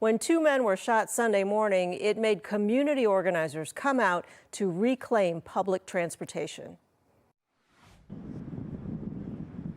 When two men were shot Sunday morning, it made community organizers come out to reclaim public transportation.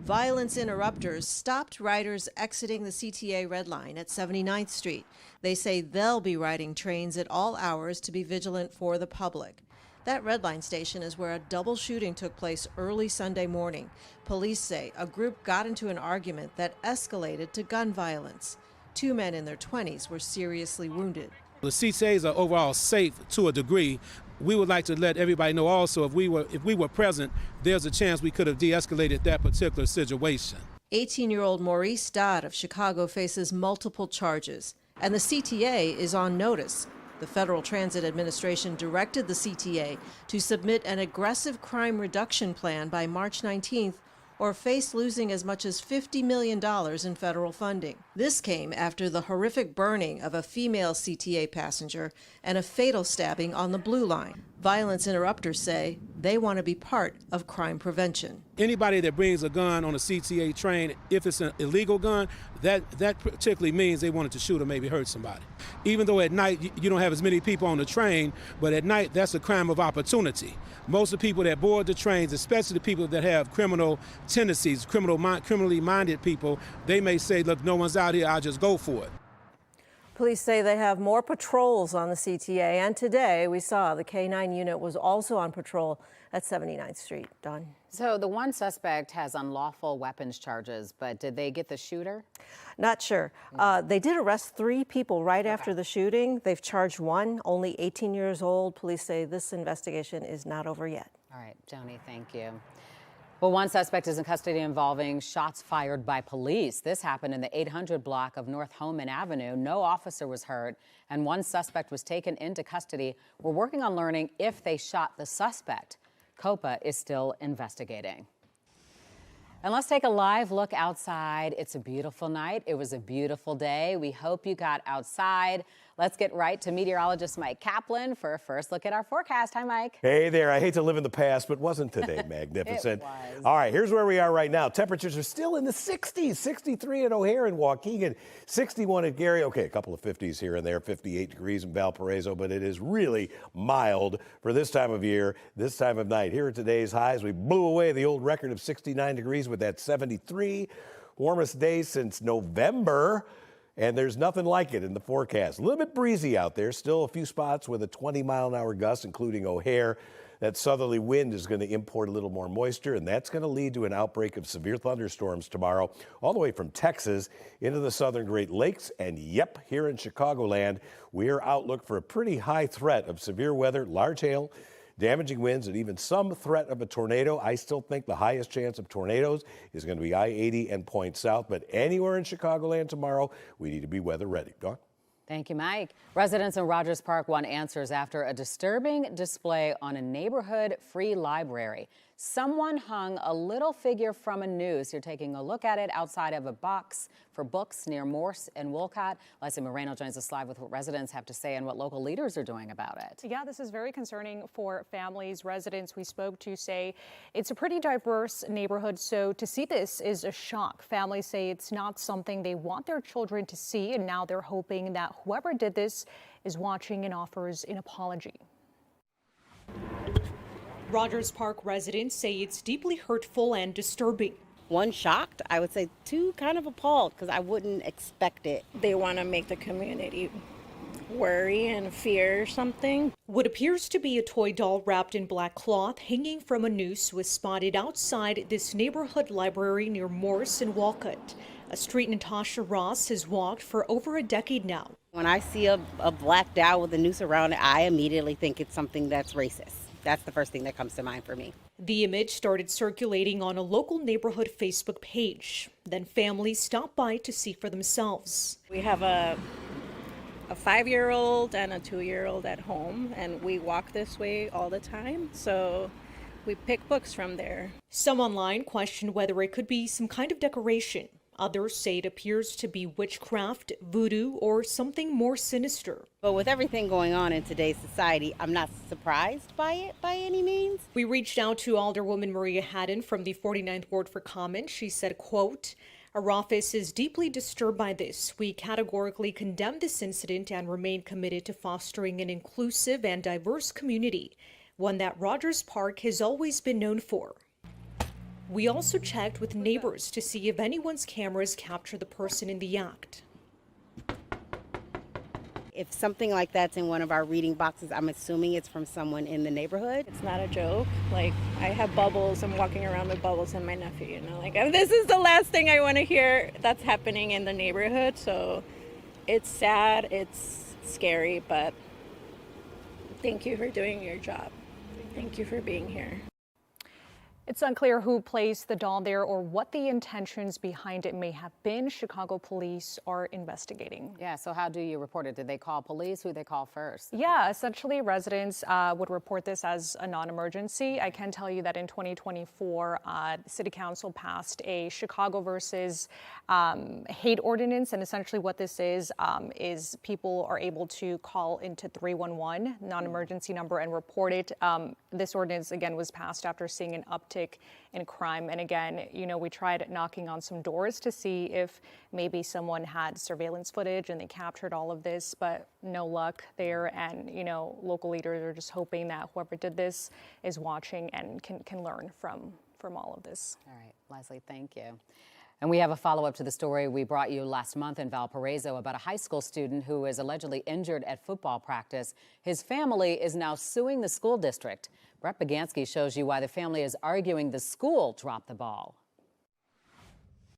Violence interrupters stopped riders exiting the CTA Red Line at 79th Street. They say they'll be riding trains at all hours to be vigilant for the public. That Red Line station is where a double shooting took place early Sunday morning. Police say a group got into an argument that escalated to gun violence. Two men in their 20s were seriously wounded. The CTAs are overall safe to a degree. We would like to let everybody know also if we were present, there's a chance we could have de-escalated that particular situation. 18-year-old Maurice Dodd of Chicago faces multiple charges, and the CTA is on notice. The Federal Transit Administration directed the CTA to submit an aggressive crime reduction plan by March 19th or face losing as much as $50 million in federal funding. This came after the horrific burning of a female CTA passenger and a fatal stabbing on the Blue Line. Violence interrupters say they want to be part of crime prevention. Anybody that brings a gun on a CTA train, if it's an illegal gun, that particularly means they wanted to shoot or maybe hurt somebody. Even though at night you don't have as many people on the train, but at night that's a crime of opportunity. Most of the people that board the trains, especially the people that have criminal tendencies, criminally minded people, they may say, look, no one's out here, I'll just go for it. Police say they have more patrols on the CTA, and today we saw the K-9 unit was also on patrol at 79th Street. Dawn. So the one suspect has unlawful weapons charges, but did they get the shooter? Not sure. They did arrest 3 people right after the shooting. They've charged one, only 18 years old. Police say this investigation is not over yet. All right, Joni, thank you. Well, one suspect is in custody involving shots fired by police. This happened in the 800 block of North Homan Avenue. No officer was hurt, and one suspect was taken into custody. We're working on learning if they shot the suspect. COPA is still investigating. And let's take a live look outside. It's a beautiful night. It was a beautiful day. We hope you got outside. Let's get right to meteorologist Mike Kaplan for a first look at our forecast. Hi, Mike. Hey there. I hate to live in the past, but wasn't today magnificent? It was. All right, here's where we are right now. Temperatures are still in the 60s, 63 at O'Hare and Waukegan, 61 at Gary. Okay, a couple of 50s here and there, 58 degrees in Valparaiso, but it is really mild for this time of year, this time of night. Here are today's highs. We blew away the old record of 69 degrees with that 73. Warmest day since November. And there's nothing like it in the forecast. A little bit breezy out there. Still a few spots with a 20-mile-an-hour gust, including O'Hare. That southerly wind is going to import a little more moisture, and that's going to lead to an outbreak of severe thunderstorms tomorrow, all the way from Texas into the southern Great Lakes. And yep, here in Chicagoland, we're outlook for a pretty high threat of severe weather, large hail, damaging winds, and even some threat of a tornado. I still think the highest chance of tornadoes is going to be I-80 and Point South, but anywhere in Chicagoland tomorrow, we need to be weather ready. Dawn? Thank you, Mike. Residents in Rogers Park want answers after a disturbing display on a neighborhood free library. Someone hung a little figure from a noose. You're taking a look at it outside of a box for books near Morse and Wolcott. Leslie Moreno joins us live with what residents have to say and what local leaders are doing about it. Yeah, this is very concerning for families. Residents we spoke to say it's a pretty diverse neighborhood, so to see this is a shock. Families say it's not something they want their children to see, and now they're hoping that whoever did this is watching and offers an apology. Rogers Park residents say it's deeply hurtful and disturbing. One, shocked. I would say two, kind of appalled, because I wouldn't expect it. They want to make the community worry and fear something. What appears to be a toy doll wrapped in black cloth hanging from a noose was spotted outside this neighborhood library near Morse and Wolcott, a street Natasha Ross has walked for over a decade now. When I see a black doll with a noose around it, I immediately think it's something that's racist. That's the first thing that comes to mind for me. The image started circulating on a local neighborhood Facebook page. Then families stopped by to see for themselves. We have a 5-year-old and a 2-year-old at home, and we walk this way all the time, so we pick books from there. Some online questioned whether it could be some kind of decoration. Others say it appears to be witchcraft, voodoo, or something more sinister. But with everything going on in today's society, I'm not surprised by it by any means. We reached out to Alderwoman Maria Haddon from the 49th Ward for comment. She said, quote, Our office is deeply disturbed by this. We categorically condemn this incident and remain committed to fostering an inclusive and diverse community, one that Rogers Park has always been known for. We also checked with neighbors to see if anyone's cameras capture the person in the act. If something like that's in one of our reading boxes, I'm assuming it's from someone in the neighborhood. It's not a joke. Like, I have bubbles. I'm walking around with bubbles and my nephew, you know. Like, this is the last thing I want to hear that's happening in the neighborhood. So it's sad, it's scary, but thank you for doing your job. Thank you for being here. It's unclear who placed the doll there or what the intentions behind it may have been. Chicago police are investigating. Yeah, so how do you report it? Did they call police? Who they call first? Yeah, essentially residents would report this as a non-emergency. I can tell you that in 2024, City Council passed a Chicago versus hate ordinance. And essentially what this is people are able to call into 311, non-emergency number, and report it. This ordinance, again, was passed after seeing an uptick in crime. And again, you know, we tried knocking on some doors to see if maybe someone had surveillance footage and they captured all of this, but no luck there. And, you know, local leaders are just hoping that whoever did this is watching and can learn from all of this. All right, Leslie, thank you. And we have a follow-up to the story we brought you last month in Valparaiso about a high school student who is allegedly injured at football practice. His family is now suing the school district. Brett Bagansky shows you why the family is arguing the school dropped the ball.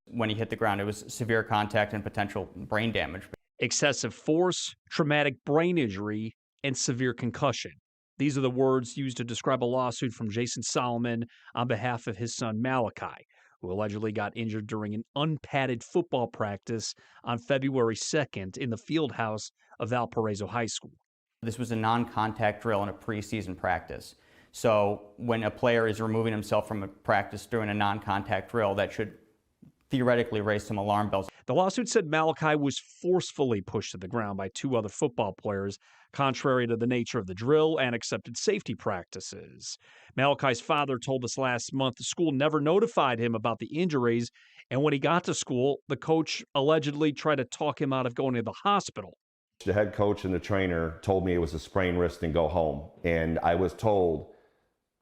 When he hit the ground, it was severe contact and potential brain damage. Excessive force, traumatic brain injury, and severe concussion. These are the words used to describe a lawsuit from Jason Solomon on behalf of his son Malachi, who allegedly got injured during an unpadded football practice on February 2nd in the field house of Valparaiso High School. This was a non-contact drill in a preseason practice. So when a player is removing himself from a practice during a non-contact drill, that should theoretically raise some alarm bells. The lawsuit said Malachi was forcefully pushed to the ground by two other football players, contrary to the nature of the drill and accepted safety practices. Malachi's father told us last month the school never notified him about the injuries, and when he got to school, the coach allegedly tried to talk him out of going to the hospital. The head coach and the trainer told me it was a sprained wrist and go home, and I was told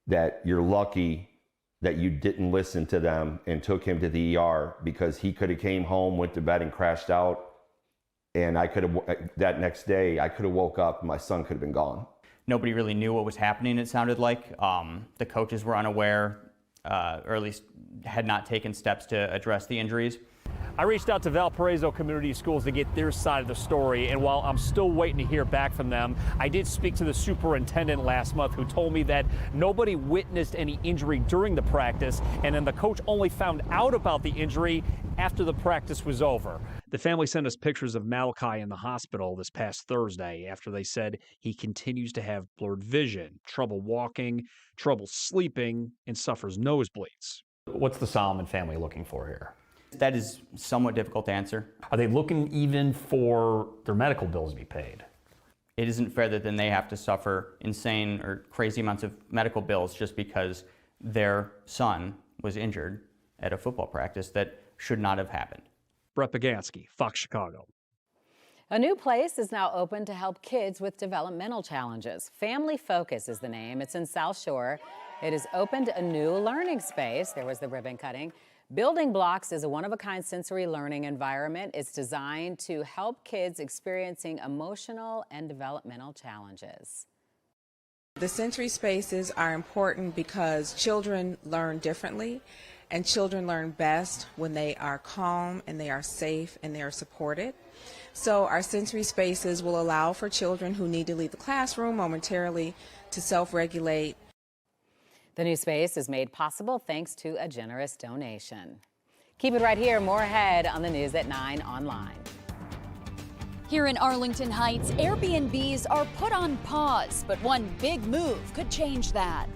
that you're lucky that you didn't listen to them and took him to the ER, because he could have came home, went to bed and crashed out. And I could have, that next day, I could have woke up and my son could have been gone. Nobody really knew what was happening, it sounded like. The coaches were unaware, or at least had not taken steps to address the injuries. I reached out to Valparaiso Community Schools to get their side of the story, and while I'm still waiting to hear back from them, I did speak to the superintendent last month, who told me that nobody witnessed any injury during the practice, and then the coach only found out about the injury after the practice was over. The family sent us pictures of Malachi in the hospital this past Thursday after they said he continues to have blurred vision, trouble walking, trouble sleeping, and suffers nosebleeds. What's the Solomon family looking for here? That is somewhat difficult to answer. Are they looking even for their medical bills to be paid? It isn't fair that then they have to suffer insane or crazy amounts of medical bills just because their son was injured at a football practice that should not have happened. Brett Bagansky, Fox Chicago. A new place is now open to help kids with developmental challenges. Family Focus is the name. It's in South Shore. It has opened a new learning space. There was the ribbon cutting. Building Blocks is a one-of-a-kind sensory learning environment. It's designed to help kids experiencing emotional and developmental challenges. The sensory spaces are important because children learn differently, and children learn best when they are calm and they are safe and they are supported. So our sensory spaces will allow for children who need to leave the classroom momentarily to self-regulate. The new space is made possible thanks to a generous donation. Keep it right here. More ahead on the News at 9 online. Here in Arlington Heights, Airbnbs are put on pause, but one big move could change that.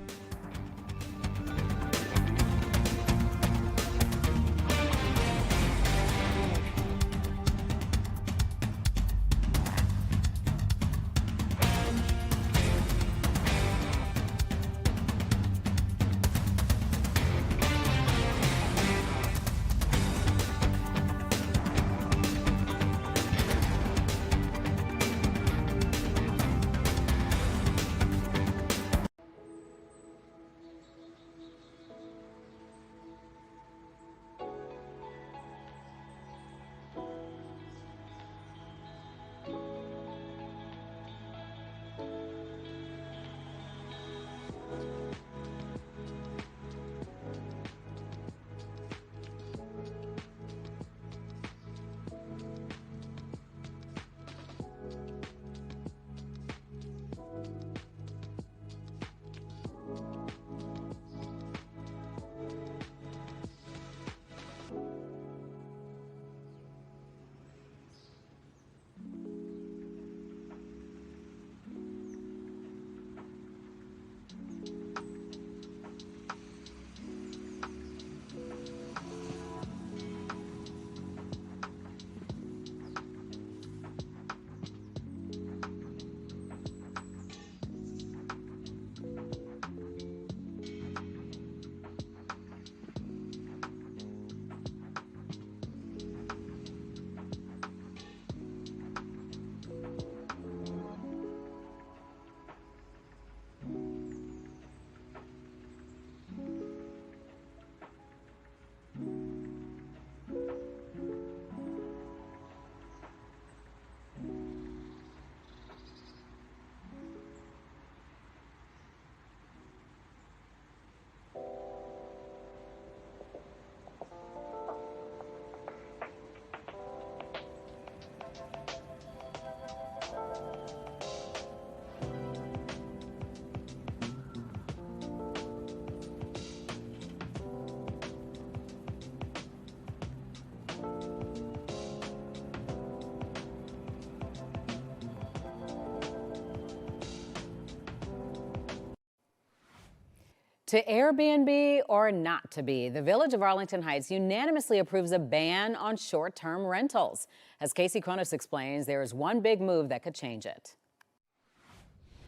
To Airbnb or not to be, the village of Arlington Heights unanimously approves a ban on short-term rentals. As Casey Cronus explains, there is one big move that could change it.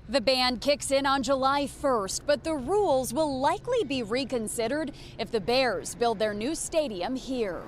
The ban kicks in on July 1st, but the rules will likely be reconsidered if the Bears build their new stadium here.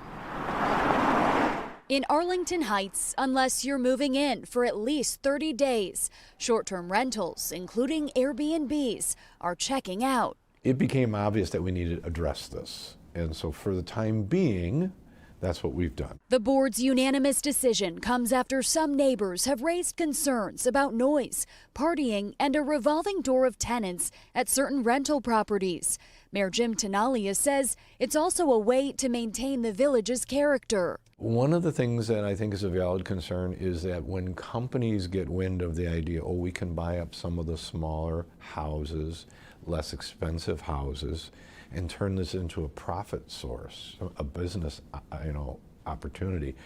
In Arlington Heights, unless you're moving in for at least 30 days, short-term rentals, including Airbnbs, are checking out. It became obvious that we needed to address this. And so for the time being, that's what we've done. The board's unanimous decision comes after some neighbors have raised concerns about noise, partying, and a revolving door of tenants at certain rental properties. Mayor Jim Tenalia says it's also a way to maintain the village's character. One of the things that I think is a valid concern is that when companies get wind of the idea, oh, we can buy up some of the smaller houses, less expensive houses, and turn this into a profit source, a business, opportunity,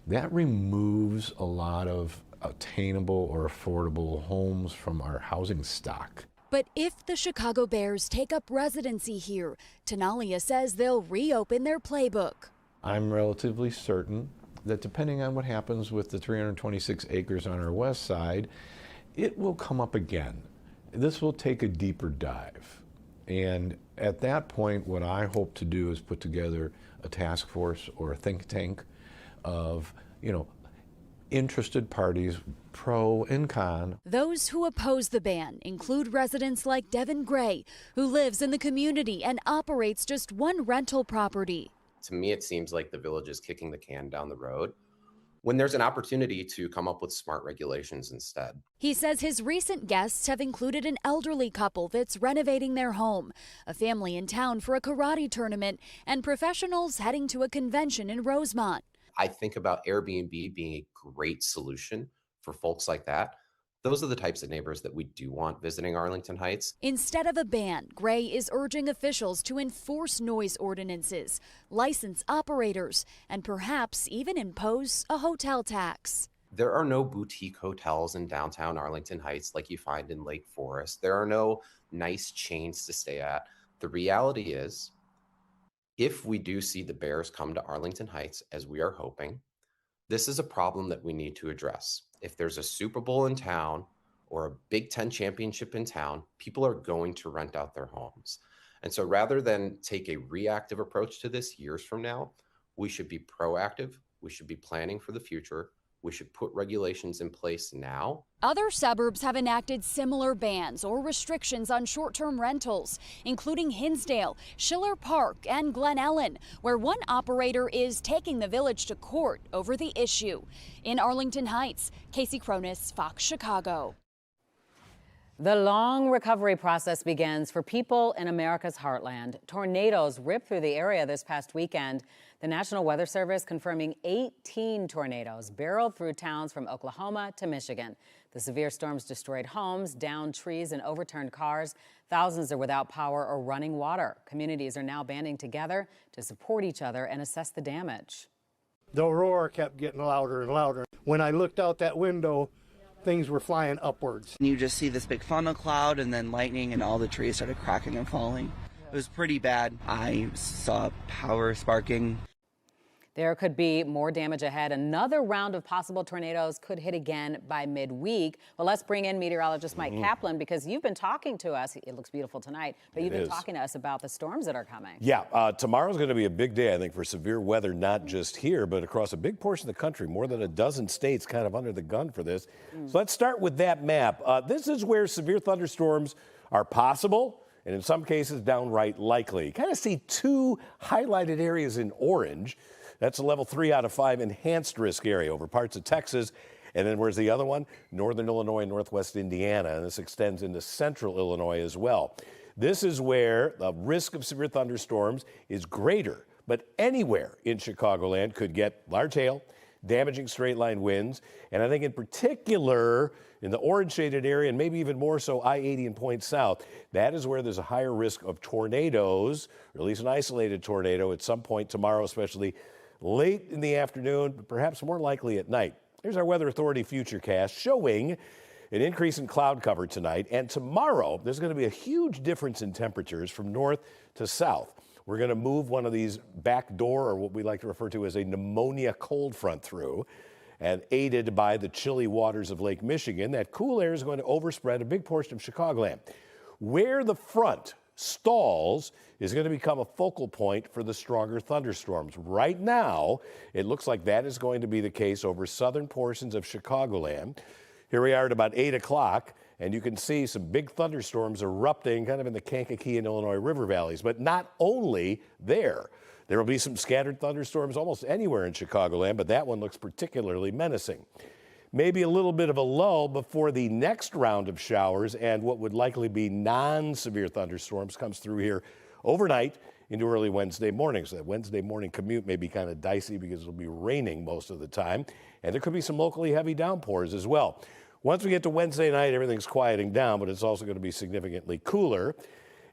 that removes a lot of attainable or affordable homes from our housing stock. But if the Chicago Bears take up residency here, Tenalia says they'll reopen their playbook. I'm relatively certain that depending on what happens with the 326 acres on our west side, it will come up again. This will take a deeper dive. And at that point, what I hope to do is put together a task force or a think tank of, interested parties, pro and con. Those who oppose the ban include residents like Devin Gray, who lives in the community and operates just one rental property. To me, it seems like the village is kicking the can down the road when there's an opportunity to come up with smart regulations instead. He says his recent guests have included an elderly couple that's renovating their home, a family in town for a karate tournament, and professionals heading to a convention in Rosemont. I think about Airbnb being a great solution for folks like that. Those are the types of neighbors that we do want visiting Arlington Heights. Instead of a ban, Gray is urging officials to enforce noise ordinances, license operators, and perhaps even impose a hotel tax. There are no boutique hotels in downtown Arlington Heights like you find in Lake Forest. There are no nice chains to stay at. The reality is, if we do see the Bears come to Arlington Heights, as we are hoping, this is a problem that we need to address. If there's a Super Bowl in town or a Big Ten championship in town, people are going to rent out their homes. And so rather than take a reactive approach to this years from now, we should be proactive. We should be planning for the future. We should put regulations in place now. Other suburbs have enacted similar bans or restrictions on short-term rentals, including Hinsdale, Schiller Park, and Glen Ellen, where one operator is taking the village to court over the issue. In Arlington Heights, Casey Cronus, Fox Chicago. The long recovery process begins for people in America's heartland. Tornadoes ripped through the area this past weekend. The National Weather Service confirming 18 tornadoes barreled through towns from Oklahoma to Michigan. The severe storms destroyed homes, downed trees, and overturned cars. Thousands are without power or running water. Communities are now banding together to support each other and assess the damage. The roar kept getting louder and louder. When I looked out that window, things were flying upwards. You just see this big funnel cloud and then lightning, and all the trees started cracking and falling. It was pretty bad. I saw power sparking. There could be more damage ahead. Another round of possible tornadoes could hit again by midweek. Well, let's bring in meteorologist Mike Kaplan, because you've been talking to us. It looks beautiful tonight, but you've been talking to us about the storms that are coming. Yeah, tomorrow's going to be a big day, I think, for severe weather, not just here, but across a big portion of the country. More than a dozen states kind of under the gun for this. So let's start with that map. This is where severe thunderstorms are possible, and in some cases downright likely. Kind of see two highlighted areas in orange. That's a level 3 out of 5 enhanced risk area over parts of Texas. And then where's the other one? Northern Illinois, northwest Indiana. And this extends into central Illinois as well. This is where the risk of severe thunderstorms is greater. But anywhere in Chicagoland could get large hail, damaging straight line winds. And I think in particular in the orange shaded area, and maybe even more so I-80 and Point South, that is where there's a higher risk of tornadoes, or at least an isolated tornado at some point tomorrow, especially late in the afternoon, but perhaps more likely at night. Here's our Weather Authority Futurecast showing An increase in cloud cover tonight, and tomorrow there's going to be a huge difference in temperatures from north to south. We're going to move one of these back door, or what we like to refer to as a pneumonia cold front through, and aided by the chilly waters of Lake Michigan, that cool air is going to overspread a big portion of Chicagoland. Where the front stalls is going to become a focal point for the stronger thunderstorms. Right now, it looks like that is going to be the case over southern portions of Chicagoland. Here we are at about 8 o'clock, and you can see some big thunderstorms erupting kind of in the Kankakee and Illinois River valleys. But not only there. There will be some scattered thunderstorms almost anywhere in Chicagoland, but that one looks particularly menacing. Maybe a little bit of a lull before the next round of showers and what would likely be non-severe thunderstorms comes through here overnight into early Wednesday morning. So that Wednesday morning commute may be kind of dicey because it'll be raining most of the time, and there could be some locally heavy downpours as well. Once we get to Wednesday night, everything's quieting down, but it's also going to be significantly cooler.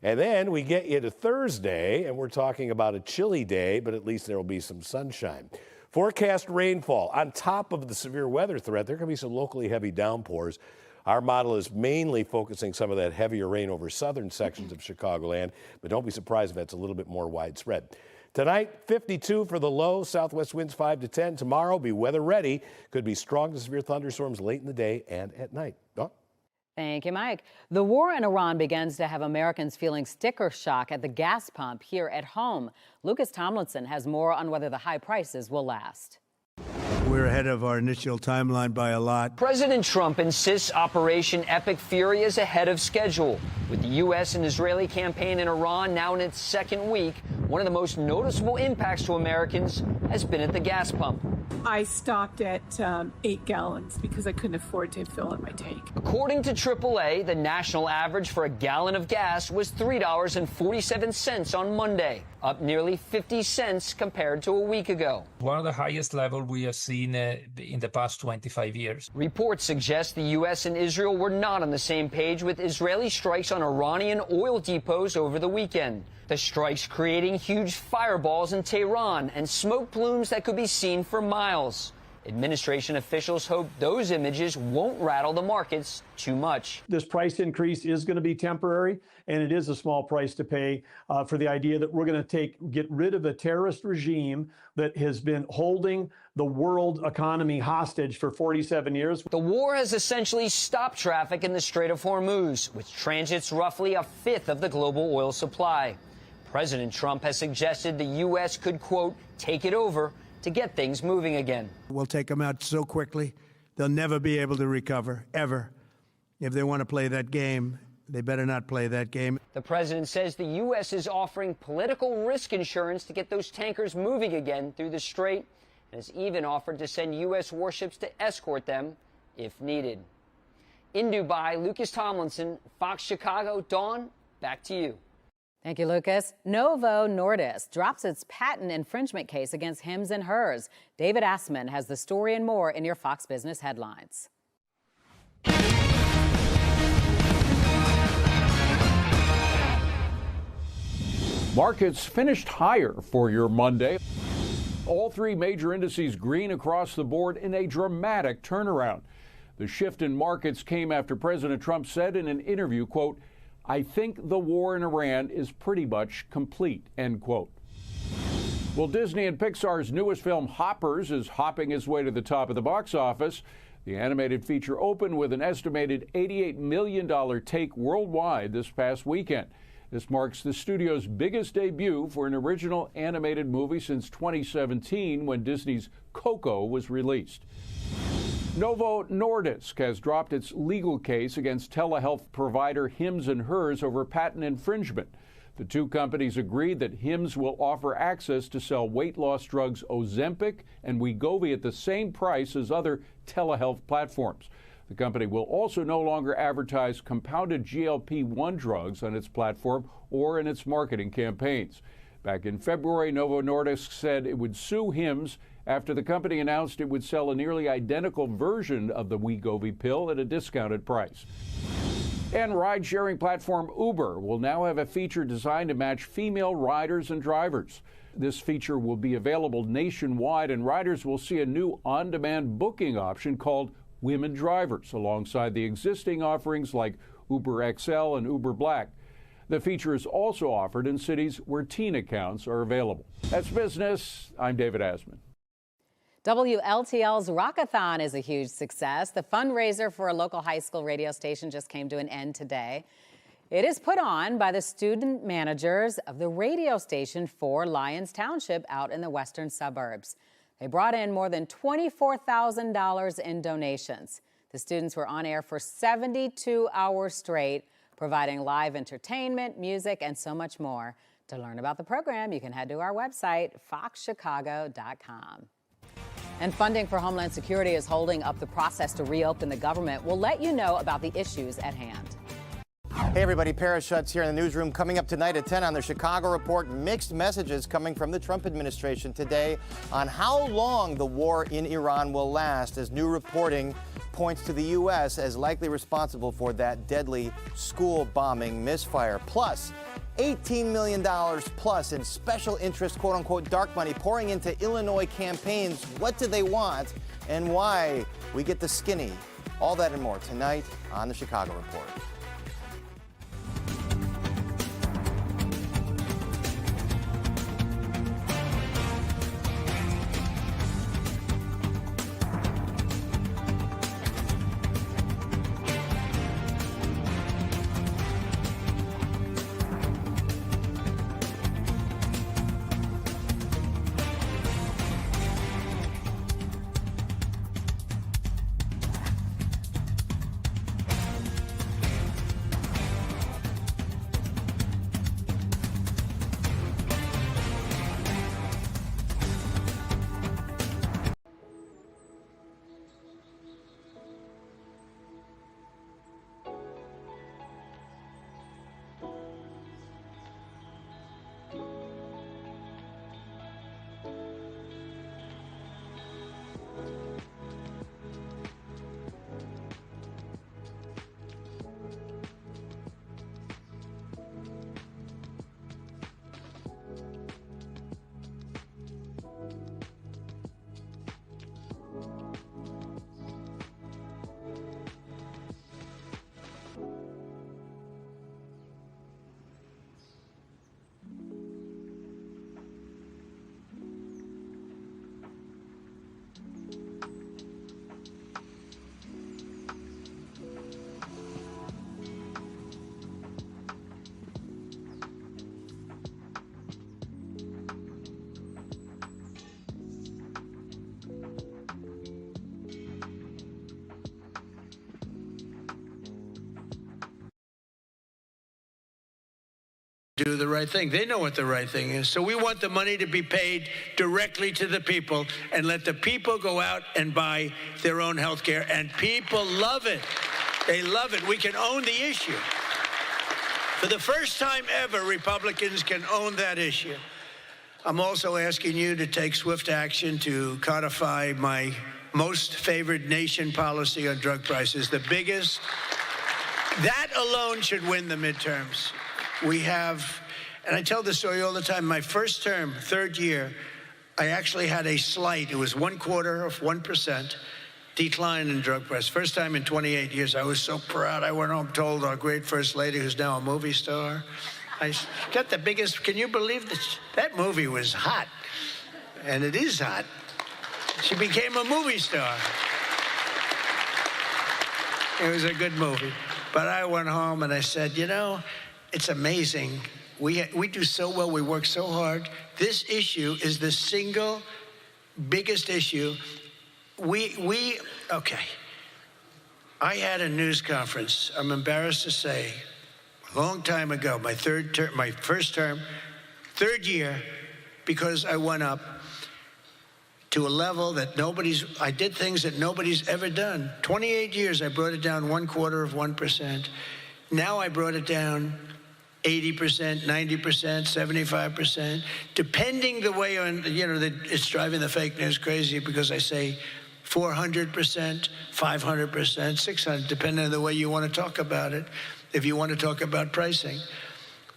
And then we get you to Thursday, and we're talking about a chilly day, but at least there will be some sunshine. Forecast rainfall. On top of the severe weather threat, there can be some locally heavy downpours. Our model is mainly focusing some of that heavier rain over southern sections of Chicagoland, but don't be surprised if that's a little bit more widespread. Tonight, 52 for the low, southwest winds 5 to 10. Tomorrow, be weather ready. Could be strong to severe thunderstorms late in the day and at night. Thank you, Mike. The war in Iran begins to have Americans feeling sticker shock at the gas pump here at home. Lucas Tomlinson has more on whether the high prices will last. We're ahead of our initial timeline by a lot. President Trump insists Operation Epic Fury is ahead of schedule. With the U.S. and Israeli campaign in Iran now in its second week, one of the most noticeable impacts to Americans has been at the gas pump. I stopped at 8 gallons because I couldn't afford to fill in my tank. According to AAA, the national average for a gallon of gas was $3.47 on Monday, up nearly 50 cents compared to a week ago. One of the highest levels we have seen in the past 25 years. Reports suggest the U.S. and Israel were not on the same page with Israeli strikes on Iranian oil depots over the weekend. The strikes creating huge fireballs in Tehran and smoke plumes that could be seen for miles. Administration officials hope those images won't rattle the markets too much. This price increase is going to be temporary, and it is a small price to pay for the idea that we're going to get rid of a terrorist regime that has been holding the world economy hostage for 47 years. The war has essentially stopped traffic in the Strait of Hormuz, which transits roughly a fifth of the global oil supply. President Trump has suggested the U.S. could, quote, take it over to get things moving again. We'll take them out so quickly, they'll never be able to recover, ever. If they want to play that game, they better not play that game. The president says the U.S. is offering political risk insurance to get those tankers moving again through the strait, and has even offered to send U.S. warships to escort them if needed. In Dubai, Lucas Tomlinson, Fox Chicago. Dawn, back to you. Thank you, Lucas. Novo Nordisk drops its patent infringement case against Hims and Hers. David Assman has the story and more in your Fox Business headlines. Markets finished higher for your Monday. All three major indices green across the board in a dramatic turnaround. The shift in markets came after President Trump said in an interview, quote, I think the war in Iran is pretty much complete, end quote. Well, Disney and Pixar's newest film, Hoppers, is hopping its way to the top of the box office. The animated feature opened with an estimated $88 million take worldwide this past weekend. This marks the studio's biggest debut for an original animated movie since 2017, when Disney's Coco was released. Novo Nordisk has dropped its legal case against telehealth provider Hims and Hers over patent infringement. The two companies agreed that Hims will offer access to sell weight loss drugs Ozempic and Wegovy at the same price as other telehealth platforms. The company will also no longer advertise compounded GLP-1 drugs on its platform or in its marketing campaigns. Back in February, Novo Nordisk said it would sue Hims after the company announced it would sell a nearly identical version of the Wegovy pill at a discounted price. And ride-sharing platform Uber will now have a feature designed to match female riders and drivers. This feature will be available nationwide, and riders will see a new on-demand booking option called women drivers, alongside the existing offerings like Uber XL and Uber Black. The feature is also offered in cities where teen accounts are available. That's business. I'm David Asman. WLTL's Rockathon is a huge success. The fundraiser for a local high school radio station just came to an end today. It is put on by the student managers of the radio station for Lyons Township out in the western suburbs. They brought in more than $24,000 in donations. The students were on air for 72 hours straight, providing live entertainment, music, and so much more. To learn about the program, you can head to our website, foxchicago.com. And funding for Homeland Security is holding up the process to reopen the government. We'll let you know about the issues at hand. Hey everybody, Paris Schutz here in the newsroom. Coming up tonight at 10 on the Chicago Report, mixed messages coming from the Trump administration today on how long the war in Iran will last, as new reporting points to the U.S. as likely responsible for that deadly school bombing misfire. Plus, $18 million plus in special interest, quote unquote, dark money pouring into Illinois campaigns. What do they want and why? We get the skinny. All that and more tonight on the Chicago Report. Do the right thing. They know what the right thing is. So we want the money to be paid directly to the people and let the people go out and buy their own health care. And people love it. They love it. We can own the issue. For the first time ever, Republicans can own that issue. I'm also asking you to take swift action to codify my most favored nation policy on drug prices, the biggest. That alone should win the midterms. We have, and I tell this story all the time, my first term, third year, I actually had a slight, it was 1/4% decline in drug price. First time in 28 years. I was so proud. I went home, told our great First Lady, who's now a movie star, I got the biggest, can you believe this? That movie was hot, and it is hot. She became a movie star. It was a good movie. But I went home and I said, you know, it's amazing. We do so well. We work so hard. This issue is the single biggest issue. Okay. I had a news conference, I'm embarrassed to say, a long time ago, my first term, third year, because I went up to a level that I did things that nobody's ever done. 28 years, I brought it down 1/4%. Now I brought it down 80%, 90%, 75%, depending the way on, it's driving the fake news crazy because I say 400%, 500%, 600, depending on the way you want to talk about it, if you want to talk about pricing.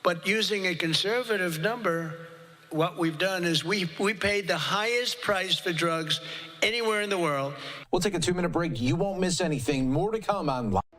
But using a conservative number, what we've done is we paid the highest price for drugs anywhere in the world. We'll take a 2-minute break. You won't miss anything. More to come on Live.